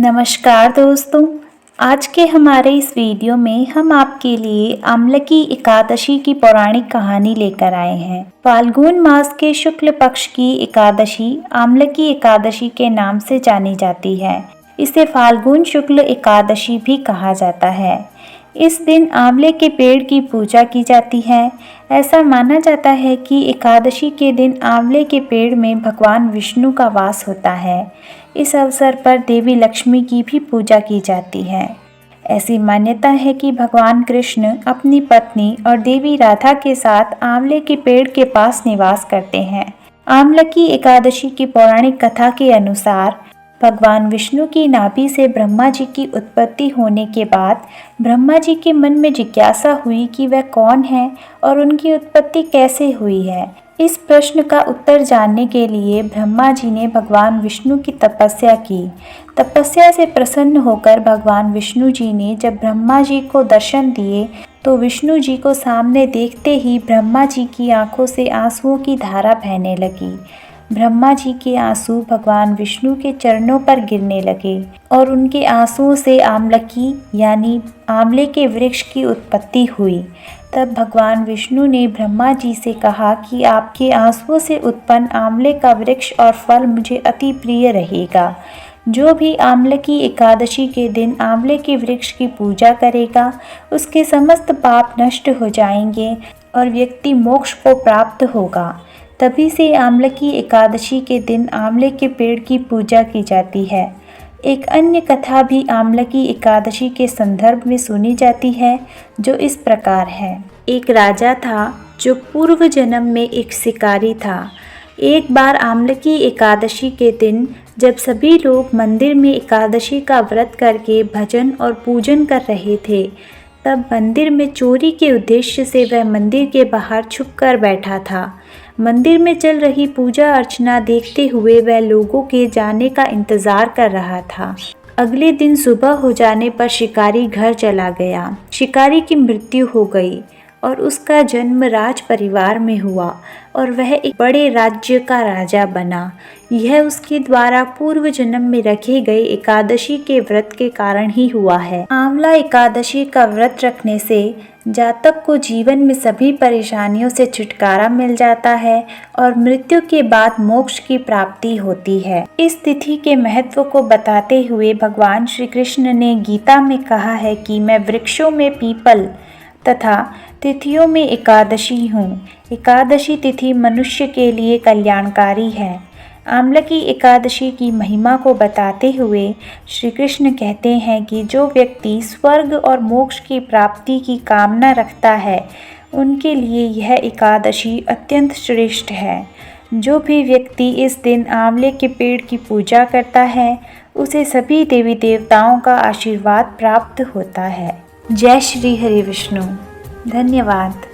नमस्कार दोस्तों, आज के हमारे इस वीडियो में हम आपके लिए आमलकी एकादशी की पौराणिक कहानी लेकर आए हैं। फाल्गुन मास के शुक्ल पक्ष की एकादशी आमलकी एकादशी के नाम से जानी जाती है। इसे फाल्गुन शुक्ल एकादशी भी कहा जाता है। इस दिन आंवले के पेड़ की पूजा की जाती है। ऐसा माना जाता है कि एकादशी के दिन आंवले के पेड़ में भगवान विष्णु का वास होता है। इस अवसर पर देवी लक्ष्मी की भी पूजा की जाती है। ऐसी मान्यता है कि भगवान कृष्ण अपनी पत्नी और देवी राधा के साथ आंवले के पेड़ के पास निवास करते हैं। आमलकी एकादशी की पौराणिक कथा के अनुसार भगवान विष्णु की नाभि से ब्रह्मा जी की उत्पत्ति होने के बाद ब्रह्मा जी के मन में जिज्ञासा हुई कि वह कौन है और उनकी उत्पत्ति कैसे हुई है। इस प्रश्न का उत्तर जानने के लिए ब्रह्मा जी ने भगवान विष्णु की तपस्या की। तपस्या से प्रसन्न होकर भगवान विष्णु जी ने जब ब्रह्मा जी को दर्शन दिए तो विष्णु जी को सामने देखते ही ब्रह्मा जी की आंखों से आंसुओं की धारा बहने लगी। ब्रह्मा जी के आंसू भगवान विष्णु के चरणों पर गिरने लगे और उनके आंसुओं से आमलकी यानी आंवले के वृक्ष की उत्पत्ति हुई। तब भगवान विष्णु ने ब्रह्मा जी से कहा कि आपके आंसुओं से उत्पन्न आंवले का वृक्ष और फल मुझे अति प्रिय रहेगा। जो भी आमलकी एकादशी के दिन आंवले के वृक्ष की पूजा करेगा उसके समस्त पाप नष्ट हो जाएंगे और व्यक्ति मोक्ष को प्राप्त होगा। तभी से आमलकी एकादशी के दिन आंवले के पेड़ की पूजा की जाती है। एक अन्य कथा भी आमलकी एकादशी के संदर्भ में सुनी जाती है जो इस प्रकार है। एक राजा था जो पूर्व जन्म में एक शिकारी था। एक बार आमलकी एकादशी के दिन जब सभी लोग मंदिर में एकादशी का व्रत करके भजन और पूजन कर रहे थे तब मंदिर में चोरी के उद्देश्य से वह मंदिर के बाहर छुपकर बैठा था। मंदिर में चल रही पूजा अर्चना देखते हुए वह लोगों के जाने का इंतजार कर रहा था। अगले दिन सुबह हो जाने पर शिकारी घर चला गया। शिकारी की मृत्यु हो गई और उसका जन्म राज परिवार में हुआ और वह एक बड़े राज्य का राजा बना। यह उसके द्वारा पूर्व जन्म में रखे गए एकादशी के व्रत के कारण ही हुआ है। आंवला एकादशी का व्रत रखने से जातक को जीवन में सभी परेशानियों से छुटकारा मिल जाता है और मृत्यु के बाद मोक्ष की प्राप्ति होती है। इस तिथि के महत्व को बताते हुए भगवान श्री कृष्ण ने गीता में कहा है कि मैं वृक्षों में पीपल तथा तिथियों में एकादशी हूँ। एकादशी तिथि मनुष्य के लिए कल्याणकारी है। आमलकी एकादशी की महिमा को बताते हुए श्री कृष्ण कहते हैं कि जो व्यक्ति स्वर्ग और मोक्ष की प्राप्ति की कामना रखता है उनके लिए यह एकादशी अत्यंत श्रेष्ठ है। जो भी व्यक्ति इस दिन आंवले के पेड़ की पूजा करता है उसे सभी देवी देवताओं का आशीर्वाद प्राप्त होता है। जय श्री हरि विष्णु। धन्यवाद।